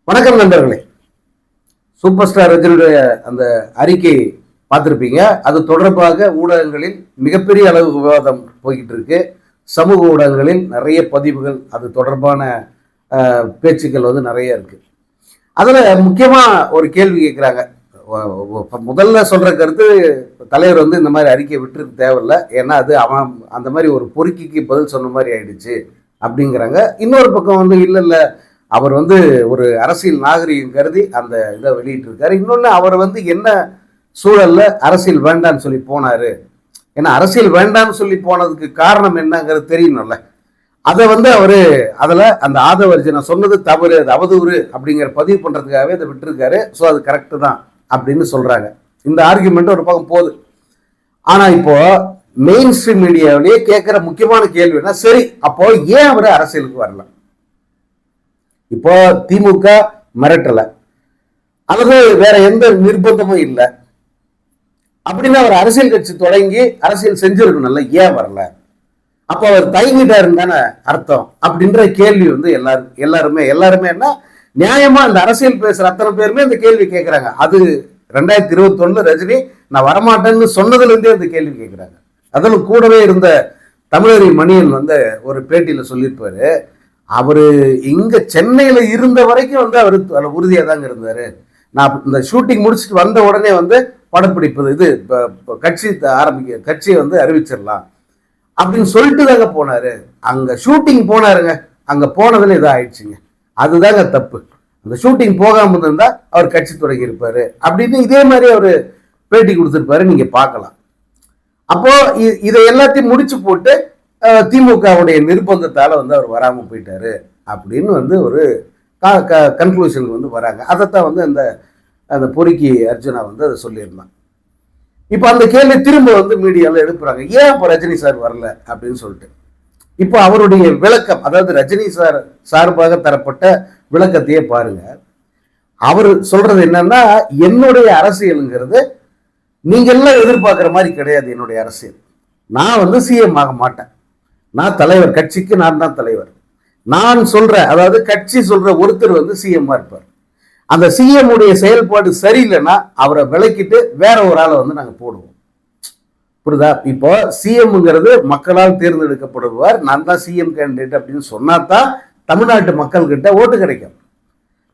வணக்கம் நண்பர்களே. Super star ரஜினியுடைய அந்த அறிக்கை பார்த்துருப்பீங்க. அது தொடர்பாக ஊடகங்களில் மிகப்பெரிய அளவு விவாதம் போய்கிட்டு இருக்கு. சமூக ஊடகங்களில் நிறைய பதிவுகள் அது தொடர்பான பேச்சுக்கள் நிறைய இருக்கு. அதில் முக்கியமாக ஒரு கேள்வி கேட்குறாங்க. முதல்ல சொல்கிற கருத்து, தலைவர் இந்த மாதிரி அறிக்கை விட்டுருக்கு தேவையில்லை, ஏன்னா அது அவன் அந்த மாதிரி ஒரு பொறுக்கிக்கு பதில் சொன்ன மாதிரி ஆயிடுச்சு அப்படிங்கிறாங்க. இன்னொரு பக்கம் இல்லை அவர் ஒரு அரசியல் நாகரிகம் கருதி அந்த இதை வெளியிட்டு இருக்காரு. இன்னொன்று, அவர் என்ன சூழல்ல அரசியல் வேண்டான்னு சொல்லி போனாரு, ஏன்னா அரசியல் வேண்டான்னு சொல்லி போனதுக்கு காரணம் என்னங்கிறது தெரியணும்ல. அதை அவரு அதில் அந்த ஆதவர்ஜனை சொன்னது தவறு, அது அவதூறு அப்படிங்கிற பதிவு பண்ணுறதுக்காகவே இதை விட்டுருக்காரு. ஸோ அது கரெக்டு தான் அப்படின்னு சொல்கிறாங்க. இந்த ஆர்குமெண்ட் ஒரு பக்கம் போகுது. ஆனால் இப்போ மெயின் ஸ்ட்ரீம் மீடியாவிலேயே கேட்குற முக்கியமான கேள்வினா, சரி அப்போ ஏன் அவர் அரசியலுக்கு வரல? இப்போ திமுக மிரட்டல, அல்லது வேற எந்த நிர்பந்தமும் இல்லை அப்படின்னு அவர் அரசியல் கட்சி தொடங்கி அரசியல் செஞ்சிருக்கணும்ல, ஏன் வரல? அப்போ அவர் தயங்கிட்டாருன்னு தானே அர்த்தம் அப்படின்ற கேள்வி எல்லாருமே என்ன நியாயமா இந்த அரசியல் பேசுற அத்தனை பேருமே இந்த கேள்வி கேட்கிறாங்க. அது 2021 ரஜினி நான் வரமாட்டேன்னு சொன்னதுல இருந்தே அந்த கேள்வி கேட்கிறாங்க. அதில் கூடவே இருந்த தமிழறி மணியன் ஒரு பேட்டியில சொல்லியிருப்பாரு, அவரு இங்க சென்னையில இருந்த வரைக்கும் அவரு உறுதியா தாங்க இருந்தாரு. நான் இந்த ஷூட்டிங் முடிச்சுட்டு வந்த உடனே படப்பிடிப்பது இது கட்சியை அறிவிச்சிடலாம் அப்படின்னு சொல்லிட்டு தாங்க போனாரு. அங்க ஷூட்டிங் போனாருங்க, அங்க போனதுல இது ஆயிடுச்சுங்க. அதுதாங்க தப்பு. அந்த ஷூட்டிங் போகாம இருந்தா அவர் கட்சி தொடங்கி இருப்பாரு அப்படின்னு இதே மாதிரி அவரு பேட்டி கொடுத்திருப்பாரு, நீங்க பார்க்கலாம். அப்போ இதை எல்லாத்தையும் முடிச்சு போட்டு திமுகவுடைய நிர்பந்தத்தால் அவர் வராமல் போயிட்டாரு அப்படின்னு ஒரு கன்க்ளூஷனுக்கு வராங்க. அதைத்தான் அந்த பொறுக்கி அர்ஜுனா அதை சொல்லியிருந்தான். இப்போ அந்த கேள்வி திரும்ப மீடியாவில் எழுப்புறாங்க, ஏன் இப்போ ரஜினி சார் வரல அப்படின்னு சொல்லிட்டு. இப்போ அவருடைய விளக்கம், அதாவது ரஜினி சார் சார்பாக தரப்பட்ட விளக்கத்தையே பாருங்க. அவர் சொல்றது என்னன்னா, என்னுடைய அரசியலுங்கிறது நீங்க எல்லாம் எதிர்பார்க்குற மாதிரி கிடையாது. என்னுடைய அரசியல், நான் சிஎம் ஆக மாட்டேன், நான் தலைவர், கட்சிக்கு நான் தான் தலைவர். நான் சொல்ற, அதாவது கட்சி சொல்ற ஒருத்தர் சிஎம் இருப்பார். அந்த சிஎம் உடைய செயல்பாடு சரியில்லைன்னா அவரை விலக்கிட்டு வேற ஒரு ஆளை நாங்க போடுவோம். புரியுதா? இப்போ சிஎம்ங்கிறது மக்களால் தேர்ந்தெடுக்கப்படுவார், நான் தான் சிஎம் கேண்டிடேட் அப்படின்னு சொன்னாதான் தமிழ்நாட்டு மக்கள் கிட்ட ஓட்டு கிடைக்கும்.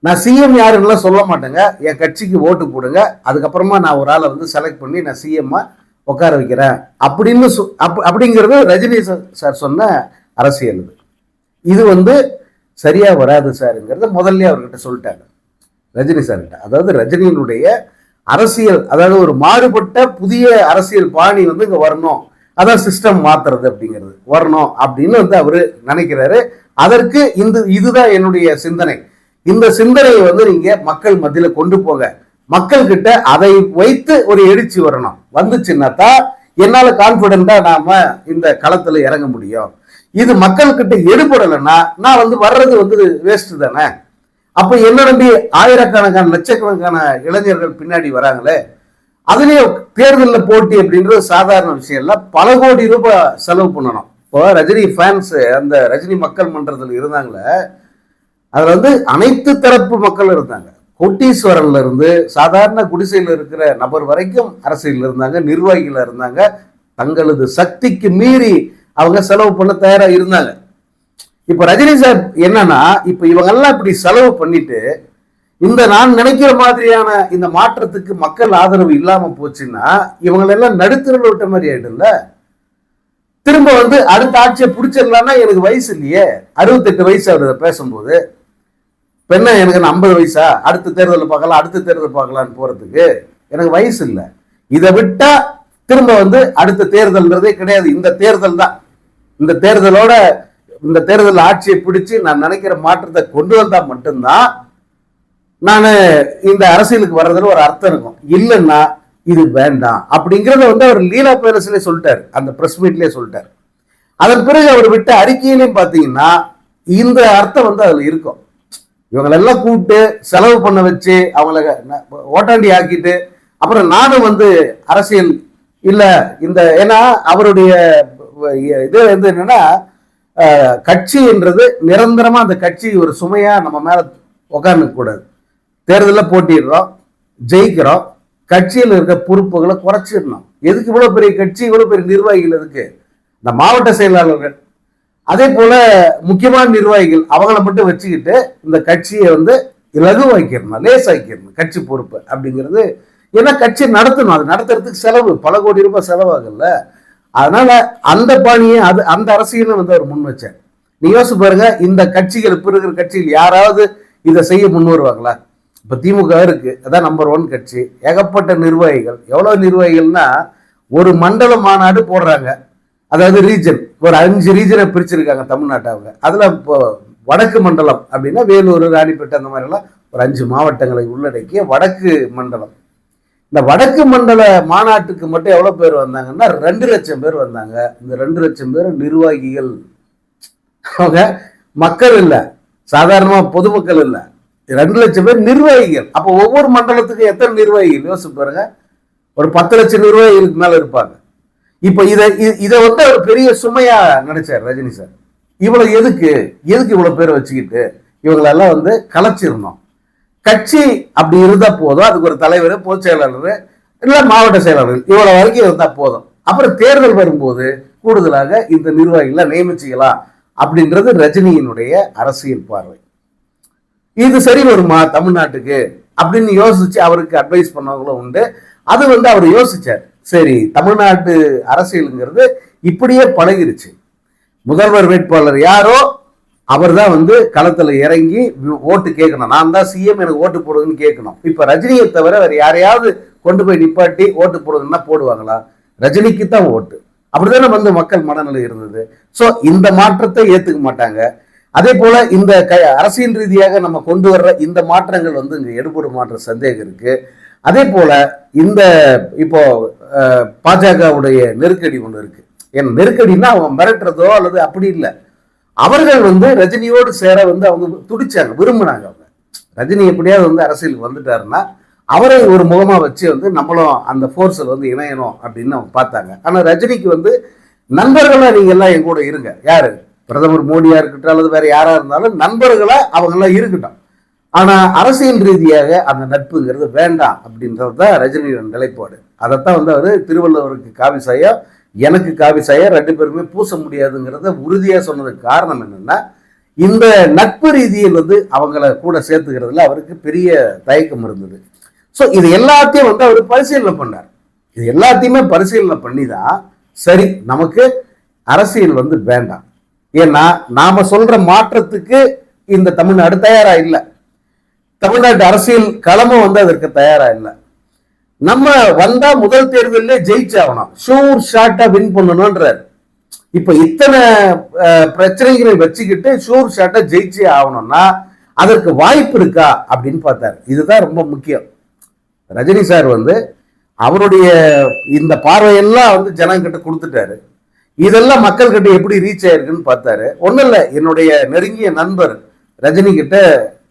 நான் சிஎம் யாருன்னு சொல்ல மாட்டேங்க, என் கட்சிக்கு ஓட்டு போடுங்க, அதுக்கப்புறமா நான் ஒரு ஆளை செலக்ட் பண்ணி நான் சிஎம்மா உட்கார வைக்கிறேன் அப்படின்னு அப்படிங்கிறது ரஜினி சார் சொன்ன அரசியல். இது சரியா வராது சார்ங்கிறத முதல்ல அவர்கிட்ட சொல்லிட்டாங்க, ரஜினி சார்கிட்ட. அதாவது ரஜினியினுடைய அரசியல், அதாவது ஒரு மாறுபட்ட புதிய அரசியல் பாணி இங்க வரணும், அதான் சிஸ்டம் மாத்துறது அப்படிங்கிறது வரணும் அப்படின்னு அவரு நினைக்கிறாரு. அதற்கு இதுதான் என்னுடைய சிந்தனை. இந்த சிந்தனையை நீங்க மக்கள் மத்தியில கொண்டு போக, மக்கள் கிட்ட அதை வைத்து ஒரு எழுச்சி வரணும். வந்துச்சுன்னாதான் என்னால கான்பிடண்டா நாம இந்த களத்துல இறங்க முடியும். இது மக்கள் கிட்ட எடுபடலைன்னா நான் வர்றது வேஸ்ட் தானே. அப்ப என்ன நம்பி ஆயிரக்கணக்கான லட்சக்கணக்கான இளைஞர்கள் பின்னாடி வராங்களே, அதுலயும் தேர்தலில் போட்டி அப்படின்றது சாதாரண விஷயம் இல்ல, பல கோடி ரூபாய் செலவு பண்ணணும். இப்போ ரஜினி ஃபேன்ஸ் அந்த ரஜினி மக்கள் மன்றத்தில் இருந்தாங்களே, அதுல அனைத்து தரப்பு மக்கள் இருந்தாங்க. கோட்டீஸ்வரன்ல இருந்து சாதாரண குடிசையில் இருக்கிற நபர் வரைக்கும் அரசியல் இருந்தாங்க, நிர்வாகிகள் இருந்தாங்க. தங்களது சக்திக்கு மீறி அவங்க செலவு பண்ண தயாரா இருந்தாங்க. இப்ப ரஜினி சார் என்னன்னா, இப்ப இவங்கெல்லாம் இப்படி செலவு பண்ணிட்டு இந்த நான் நினைக்கிற மாதிரியான இந்த மாற்றத்துக்கு மக்கள் ஆதரவு இல்லாம போச்சுன்னா இவங்களெல்லாம் நடுத்தரவு விட்ட மாதிரி ஆயிடும்ல. திரும்ப அடுத்த ஆட்சியை பிடிச்சிடலாம்னா எனக்கு வயசு இல்லையே, 68 வயசு அவர் பேசும்போது. பெண்ண எனக்கு 50 வயசா, அடுத்த தேர்தலில் பார்க்கலாம், அடுத்த தேர்தல் பார்க்கலான்னு போறதுக்கு எனக்கு வயசு இல்லை. இதை விட்டா திரும்ப அடுத்த தேர்தல்ன்றதே கிடையாது. இந்த தேர்தல் தான், இந்த தேர்தலோட இந்த தேர்தல் ஆட்சியை பிடிச்சு நான் நினைக்கிற மாற்றத்தை கொண்டு வந்தா மட்டும்தான் நான் இந்த அரசியலுக்கு வர்றதுல ஒரு அர்த்தம் இருக்கும். இல்லைன்னா இது வேண்டாம் அப்படிங்கிறத அவர் லீலா பேலஸ்ல சொல்லிட்டாரு, அந்த பிரஸ் மீட்லயே சொல்லிட்டாரு. அதன் பிறகு அவர் விட்ட அறிக்கையிலையும் பார்த்தீங்கன்னா இந்த அர்த்தம் அதுல இருக்கும். இவங்களெல்லாம் கூப்பிட்டு செலவு பண்ண வச்சு அவங்கள ஓட்டாண்டி ஆக்கிட்டு அப்புறம் நானும் அரசியல் இல்லை இந்த, ஏன்னா அவருடைய இது என்னன்னா கட்சி என்றது நிரந்தரமா அந்த கட்சி ஒரு சுமையா நம்ம மேல உட்காந்துக்க கூடாது. தேர்தலில் போட்டிடுறோம், ஜெயிக்கிறோம், கட்சியில் இருக்க பொறுப்புகளை குறைச்சிடணும். எதுக்கு இவ்வளோ பெரிய கட்சி, இவ்வளோ பெரிய நிர்வாகிகள் எதுக்கு? இந்த மாவட்ட செயலாளர்கள், அதே போல முக்கியமான நிர்வாகிகள், அவங்கள மட்டும் வச்சுக்கிட்டு இந்த கட்சியை வந்து லகுவாக்கிடணும், லேசாக்கிடணும் கட்சி பொறுப்பு அப்படிங்கிறது. ஏன்னா கட்சி நடத்தணும், அது நடத்துறதுக்கு செலவு, பல கோடி ரூபாய் செலவாகல. அதனால அந்த பாணியை அந்த அரசியலும் வந்து அவர் முன் வச்சார். நீ யோசிச்சு பாருங்க, இந்த கட்சிகள் இப்ப இருக்கிற கட்சியில் யாராவது இதை செய்ய முன் வருவாங்களா? இப்ப திமுக இருக்கு, அதான் நம்பர் 1 கட்சி, ஏகப்பட்ட நிர்வாகிகள். எவ்வளவு நிர்வாகிகள்னா, ஒரு மண்டல மாநாடு போடுறாங்க, அதாவது ரீஜன், ஒரு 5 ரீஜனை பிரிச்சிருக்காங்க தமிழ்நாட்டை. அவங்க அதுல இப்போ வடக்கு மண்டலம் அப்படின்னா வேலூர், ராணிப்பேட்டை, அந்த மாதிரி எல்லாம் ஒரு 5 மாவட்டங்களை உள்ளடக்கிய வடக்கு மண்டலம். இந்த வடக்கு மண்டல மாநாட்டுக்கு மட்டும் எவ்வளவு பேர் வந்தாங்கன்னா 2 லட்சம் பேர் வந்தாங்க. இந்த 2 லட்சம் பேர் நிர்வாகிகள். அவங்க மக்கள் இல்ல, சாதாரணமா பொதுமக்கள் இல்ல, 2 லட்சம் பேர் நிர்வாகிகள். அப்போ ஒவ்வொரு மண்டலத்துக்கும் எத்தனை நிர்வாகிகள் யோசிச்சு பாருங்க. ஒரு 10 லட்சம் நிர்வாகிகளுக்கு மேல இருப்பாங்க. இப்ப இதை வந்து ஒரு பெரிய சுமையா நினைச்சார் ரஜினி சார். இவ்வளவு எதுக்கு இவ்வளவு பேரை வச்சுக்கிட்டு இவங்களெல்லாம் வந்து கலைச்சிடணும். கட்சி அப்படி இருந்தா போதும், அதுக்கு ஒரு தலைவர், பொதுச் செயலாளர், இல்ல மாவட்ட செயலாளர்கள், இவ்வளவு வரைக்கும் இருந்தா போதும். அப்புறம் தேர்தல் வரும்போது கூடுதலாக இந்த நிர்வாகிகளை நியமிச்சுக்கலாம் அப்படின்றது ரஜினியினுடைய அரசியல் பார்வை. இது சரி வருமா தமிழ்நாட்டுக்கு அப்படின்னு யோசிச்சு அவருக்கு அட்வைஸ் பண்ணவங்களும் உண்டு. அது வந்து அவர் யோசிச்சார். சரி, தமிழ்நாட்டு அரசியலுங்கிறது இப்படியே பழகிருச்சு. முதல்வர் வேட்பாளர் யாரோ அவர் தான் வந்து களத்துல இறங்கி ஓட்டு கேட்கணும். நான் தான் சிஎம், எனக்கு ஓட்டு போடுங்கன்னு கேட்கணும். இப்ப ரஜினியை தவிர வேற யாரையாவது கொண்டு போய் நிப்பாட்டி ஓட்டு போடுங்கன்னா போடுவாங்களா? ரஜினிக்கு தான் ஓட்டு. அப்படித்தானே வந்து மக்கள் மனநிலை இருந்தது. ஸோ இந்த மாற்றத்தை ஏத்துக்க மாட்டாங்க. அதே போல இந்த அரசியல் ரீதியாக நம்ம கொண்டு வர்ற இந்த மாற்றங்கள் வந்து இங்க எடுபடும் மாற்ற சந்தேகம் இருக்கு. அதே போல இந்த இப்போ பாஜகவுடைய நெருக்கடி ஒன்று இருக்கு. என் நெருக்கடினா அவன் மிரட்டுறதோ அல்லது அப்படி இல்லை. அவர்கள் வந்து ரஜினியோடு சேர வந்து அவங்க துடிச்சாங்க, விரும்பினாங்க. அவங்க ரஜினி எப்படியாவது வந்து அரசியலுக்கு வந்துட்டாருன்னா அவரை ஒரு முகமா வச்சு வந்து நம்மளும் அந்த ஃபோர்ஸில் வந்து இணையணும் அப்படின்னு அவங்க பார்த்தாங்க. ஆனா ரஜினிக்கு வந்து நண்பர்களா நீங்க எல்லாம் என் கூட இருங்க, யாரு பிரதமர் மோடியா இருக்கட்டும் அல்லது வேற யாரா இருந்தாலும் நண்பர்களா அவங்க எல்லாம் இருக்கட்டும், ஆனா அரசியல் ரீதியாக அந்த நட்புங்கிறது வேண்டாம் அப்படின்றது தான் ரஜினியோட நிலைப்பாடு. அதைத்தான் வந்து அவரு திருவள்ளுவருக்கு காவி சாயா, எனக்கு காவி சாயா 2 பேருமே பூச முடியாதுங்கிறத உறுதியா சொன்னதுக்கு காரணம் என்னன்னா, இந்த நட்பு ரீதியில் வந்து அவங்கள கூட சேர்த்துக்கிறதுல அவருக்கு பெரிய தயக்கம் இருந்தது. ஸோ இது எல்லாத்தையும் வந்து அவர் பரிசீலனை பண்ணார். இது எல்லாத்தையுமே பரிசீலனை பண்ணி தான் சரி நமக்கு அரசியல் வந்து வேண்டாம். ஏன்னா நாம சொல்ற மாற்றத்துக்கு இந்த தமிழ்நாடு தயாரா இல்லை, தமிழ்நாட்டு அரசியல் களமும் வந்து அதற்கு தயாரா இல்லை. நம்ம வந்தா முதல் தேர்தலில் ஜெயிச்சாகணும், ஷூர் ஷாட்டா வின் பண்ணணும்ன்றார். இப்ப இத்தனை பிரச்சனைகளை வச்சுக்கிட்டு ஷூர் ஷாட்டா ஜெயிச்சே ஆகணும்னா அதற்கு வாய்ப்பு இருக்கா அப்படின்னு பார்த்தாரு. இதுதான் ரொம்ப முக்கியம். ரஜினி சார் வந்து அவருடைய இந்த பார்வையெல்லாம் வந்து ஜனங்கிட்ட கொடுத்துட்டாரு. இதெல்லாம் மக்கள் கிட்ட எப்படி ரீச் ஆயிருக்குன்னு பார்த்தாரு. ஒன்றும் இல்லை, என்னுடைய நெருங்கிய நண்பர் ரஜினி கிட்ட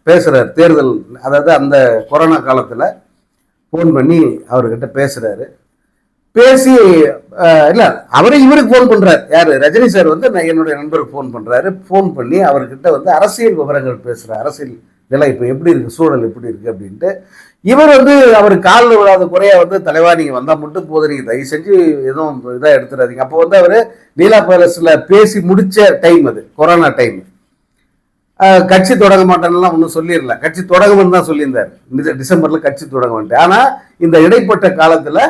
பேசுறாரு தேர்தல், அதாவது அந்த கொரோனா காலத்துல ஃபோன் பண்ணி அவர்கிட்ட பேசுறாரு. பேசி இல்ல அவரே இவருக்கு ஃபோன் பண்றாரு. யாரு? ரஜினி சார் வந்து நான் என்னுடைய நண்பருக்கு ஃபோன் பண்றாரு. ஃபோன் பண்ணி அவர்கிட்ட வந்து அரசியல் விவரங்கள் பேசுறாரு. அரசியல் நிலை இப்போ எப்படி இருக்கு, சூழல் எப்படி இருக்கு அப்படின்ட்டு. இவர் வந்து அவர் காலில் விழாத குறையா வந்து தலைவா நீங்க வந்தா மட்டும் போதும், நீங்க தயவு செஞ்சு எதுவும் இதா எடுத்துடாதீங்க. அப்போ வந்து அவரு லீலா பேலஸ்ல பேசி முடிச்ச டைம், அது கொரோனா டைம். கட்சி தொடங்க மாட்டேன்லாம் ஒன்றும் சொல்லிடல, கட்சி தொடங்கும்னு தான் சொல்லியிருந்தார். டிசம்பர்ல கட்சி தொடங்க மாட்டேன். ஆனா இந்த இடைப்பட்ட காலத்துல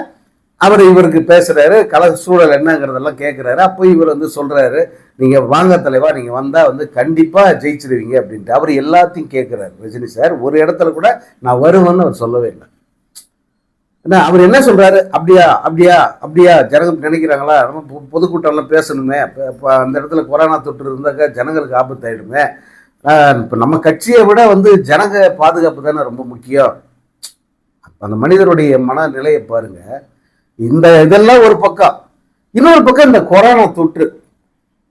அவர் இவருக்கு பேசுறாரு, கல சூழல் என்னங்கிறதெல்லாம் கேட்கிறாரு. அப்போ இவர் வந்து சொல்றாரு, நீங்க வாங்க தலைவா, நீங்க வந்தா வந்து கண்டிப்பா ஜெயிச்சிருவீங்க அப்படின்ட்டு. அவர் எல்லாத்தையும் கேட்கிறாரு ரஜினி சார். ஒரு இடத்துல கூட நான் வருவேன்னு அவர் சொல்லவே இல்லை. அவர் என்ன சொல்றாரு, அப்படியா அப்படியா அப்படியா ஜனங்க நினைக்கிறாங்களா, நம்ம பொதுக்கூட்டம்லாம் பேசணுமே, அந்த இடத்துல கொரோனா தொற்று இருந்தாக்க ஜனங்களுக்கு ஆபத்து ஆயிடுமே, இப்போ நம்ம கட்சியை விட வந்து ஜனங்க பாதுகாப்பு தானே ரொம்ப முக்கியம். அந்த மனிதருடைய மனநிலையை பாருங்க. இந்த இதெல்லாம் ஒரு பக்கம், இன்னொரு பக்கம் இந்த கொரோனா தொற்று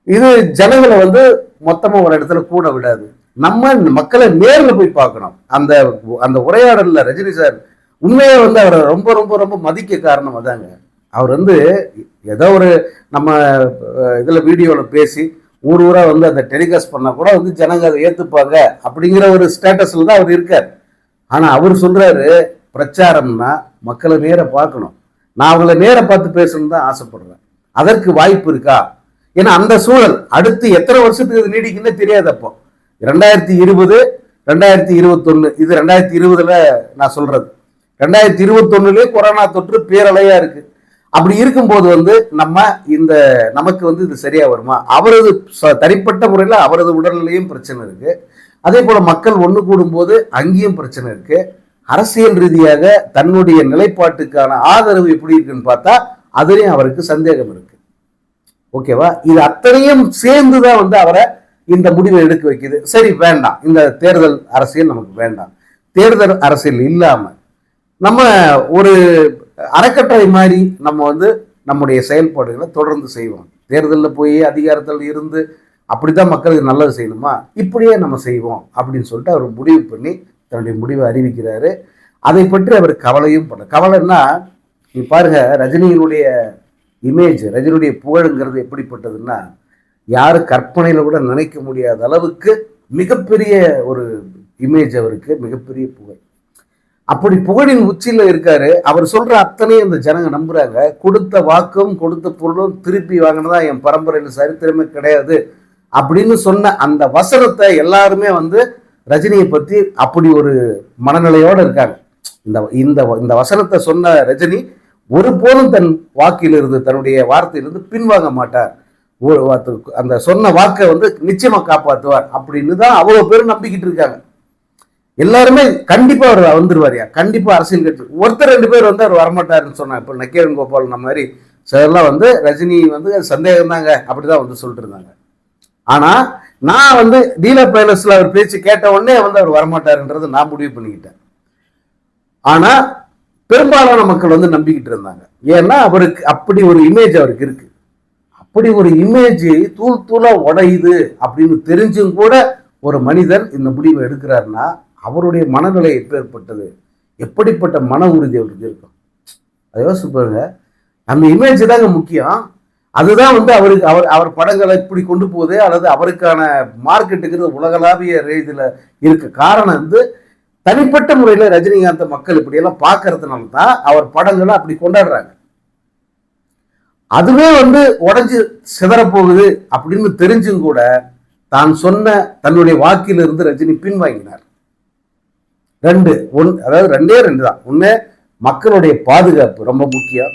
இது ஜனங்களை வந்து மொத்தமா ஒரு இடத்துல கூட விடாது. நம்ம மக்களை நேரில் போய் பார்க்கணும். அந்த அந்த உரையாடல்ல ரஜினி சார் உண்மையை வந்து அவரை ரொம்ப ரொம்ப ரொம்ப மதிக்க காரணம் அதாங்க. அவர் வந்து ஏதோ ஒரு நம்ம இதுல வீடியோவில் பேசி ஊர் ஊரா வந்து அந்த டெலிகாஸ்ட் பண்ணா கூட வந்து ஜனங்க அதை ஏத்துப்பாங்க அப்படிங்கிற ஒரு ஸ்டேட்டஸ்ல தான் அவர் இருக்கார். ஆனா அவர் சொல்றாரு, பிரச்சாரம்னா மக்களை நேர பார்க்கணும், நான் அவங்கள நேர பார்த்து பேசணும்னு தான் ஆசைப்படுறேன், அதற்கு வாய்ப்பு இருக்கா? ஏன்னா அந்த சூழல் அடுத்து எத்தனை வருஷத்துக்கு இது நீடிக்குன்னு தெரியாது. அப்போ 2020 2021 இது 2020ல நான் சொல்றது, 2021 கொரோனா தொற்று பேரலையா இருக்கு. அப்படி இருக்கும்போது வந்து நமக்கு வந்து இது சரியா வருமா? அவரது தனிப்பட்ட முறையில் அவரது உடல்நிலையும் பிரச்சனை இருக்கு, அதே போல மக்கள் ஒன்று கூடும் போது அங்கேயும் பிரச்சனை இருக்கு. அரசியல் ரீதியாக தன்னுடைய நிலைப்பாட்டுக்கான ஆதரவு எப்படி இருக்குன்னு பார்த்தா அதுலயும் அவருக்கு சந்தேகம் இருக்கு. ஓகேவா? இது அத்தனையும் சேர்ந்துதான் வந்து அவரை இந்த முடிவை எடுக்க வைக்குது. சரி, வேண்டாம், இந்த தேர்தல் அரசியல் நமக்கு வேண்டாம், தேர்தல் அரசியல் இல்லாம நம்ம ஒரு அறக்கட்டளை மாதிரி நம்ம வந்து நம்முடைய செயல்பாடுகளை தொடர்ந்து செய்வோம். தேர்தலில் போய் அதிகாரத்தில் இருந்து அப்படித்தான் மக்களுக்கு நல்லது செய்யணுமா, இப்படியே நம்ம செய்வோம் அப்படின்னு சொல்லிட்டு அவர் முடிவு பண்ணி தன்னுடைய முடிவை அறிவிக்கிறாரு. அதை பற்றி அவர் கவலையும் பண்ண. கவலைன்னா நீ பாருங்க, ரஜினியினுடைய இமேஜ், ரஜினியுடைய புகழுங்கிறது எப்படிப்பட்டதுன்னா யாரும் கற்பனையில கூட நினைக்க முடியாத அளவுக்கு மிகப்பெரிய ஒரு இமேஜ் அவருக்கு, மிகப்பெரிய புகழ். அப்படி புகழின் உச்சியில இருக்காரு. அவர் சொல்ற அத்தனையும் இந்த ஜனங்க நம்புறாங்க. கொடுத்த வாக்கும் கொடுத்த பொருளும் திருப்பி வாங்கினதா என் பரம்பரையில் சரித்திரமே கிடையாது அப்படின்னு சொன்ன அந்த வசனத்தை எல்லாருமே வந்து ரஜினியை பத்தி அப்படி ஒரு மனநிலையோட இருக்காங்க. இந்த இந்த இந்த வசனத்தை சொன்ன ரஜினி ஒருபோதும் தன் வாக்கிலிருந்து, தன்னுடைய வார்த்தையிலிருந்து பின்வாங்க மாட்டார். அந்த சொன்ன வாக்கை வந்து நிச்சயமா காப்பாற்றுவார் அப்படின்னு தான் அவ்வளவு பேரும் நம்பிக்கிட்டு இருக்காங்க. எல்லாருமே கண்டிப்பா அவர் வந்துருவாரியா, கண்டிப்பா அரசியல் கட்சி ஒருத்தர் 2 பேர் வந்து அவர் வரமாட்டாருன்னு சொன்னாங்க. இப்போ நக்கீரன் கோபால் நம்ம மாதிரி சிலர்லாம் வந்து ரஜினி வந்து சந்தேகம் தாங்க அப்படிதான் வந்து சொல்லிட்டு இருந்தாங்க. ஆனா நான் வந்து டீலர் பேலஸ்ல அவர் பேச்சு கேட்ட உடனே வந்து அவர் வரமாட்டாருன்றதை நான் முடிவு பண்ணிக்கிட்டேன். ஆனா பெரும்பாலான மக்கள் வந்து நம்பிக்கிட்டு இருந்தாங்க. ஏன்னா அவருக்கு அப்படி ஒரு இமேஜ் அவருக்கு இருக்கு. அப்படி ஒரு இமேஜ் தூள் தூளா உடையுது அப்படின்னு தெரிஞ்சும் கூட ஒரு மனிதன் இந்த முடிவை எடுக்கிறாருன்னா அவருடைய மனநிலை எப்பேற்பட்டது, எப்படிப்பட்ட மன உறுதி அவருக்கு இருக்கும், அதை யோசிச்சு பாருங்க. அந்த இமேஜ் தாங்க முக்கியம். அதுதான் வந்து அவருக்கு அவர் படங்களை இப்படி கொண்டு போகுது, அல்லது அவருக்கான மார்க்கெட்டுங்கிறது உலகளாவிய ரீதியில் இருக்க காரணம் வந்து தனிப்பட்ட முறையில் ரஜினிகாந்த் மக்கள் இப்படியெல்லாம் பார்க்கறதுனால தான் அவர் படங்களை அப்படி கொண்டாடுறாங்க. அதுவே வந்து உடஞ்சி சிதறப்போகுது அப்படின்னு தெரிஞ்சும் கூட தான் சொன்ன தன்னுடைய வாக்கிலிருந்து ரஜினி பின்வாங்கினார். அதாவது ரெண்டே தான். ஒண்ணு, மக்களுடைய பாதுகாப்பு ரொம்ப முக்கியம்.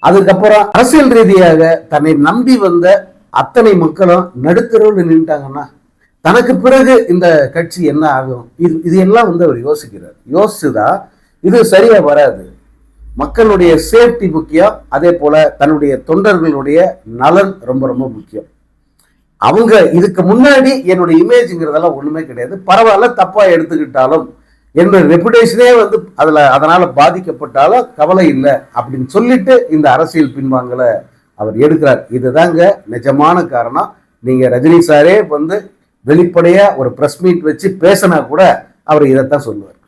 அதுக்கப்புறம் அரசியல் ரீதியாக தன்னை நம்பி வந்த அத்தனை மக்களும் நடுத்தரவில் நின்றுட்டாங்கன்னா தனக்கு பிறகு இந்த கட்சி என்ன ஆகும், இது எல்லாம் வந்து அவர் யோசிக்கிறார். யோசிச்சுதான் இது சரியா வராது, மக்களுடைய சேஃப்டி முக்கியம், அதே போல தன்னுடைய தொண்டர்களுடைய நலன் ரொம்ப ரொம்ப முக்கியம். அவங்க இதுக்கு முன்னாடி என்னுடைய இமேஜ்ங்கிறதெல்லாம் ஒண்ணுமே கிடையாது, பரவாயில்ல தப்பா எடுத்துக்கிட்டாலும் என்னுடைய ரெப்புடேஷனே வந்து அதனால பாதிக்கப்பட்டாலும் கவலை இல்லை அப்படின்னு சொல்லிட்டு இந்த அரசியல் பின்வாங்கலை அவர் எடுக்கிறார். இதுதாங்க நிஜமான காரணம். நீங்க ரஜினி சாரே வந்து வெளிப்படையா ஒரு பிரஸ் மீட் வச்சு பேசினா கூட அவர் இதைத்தான் சொல்லுவார்.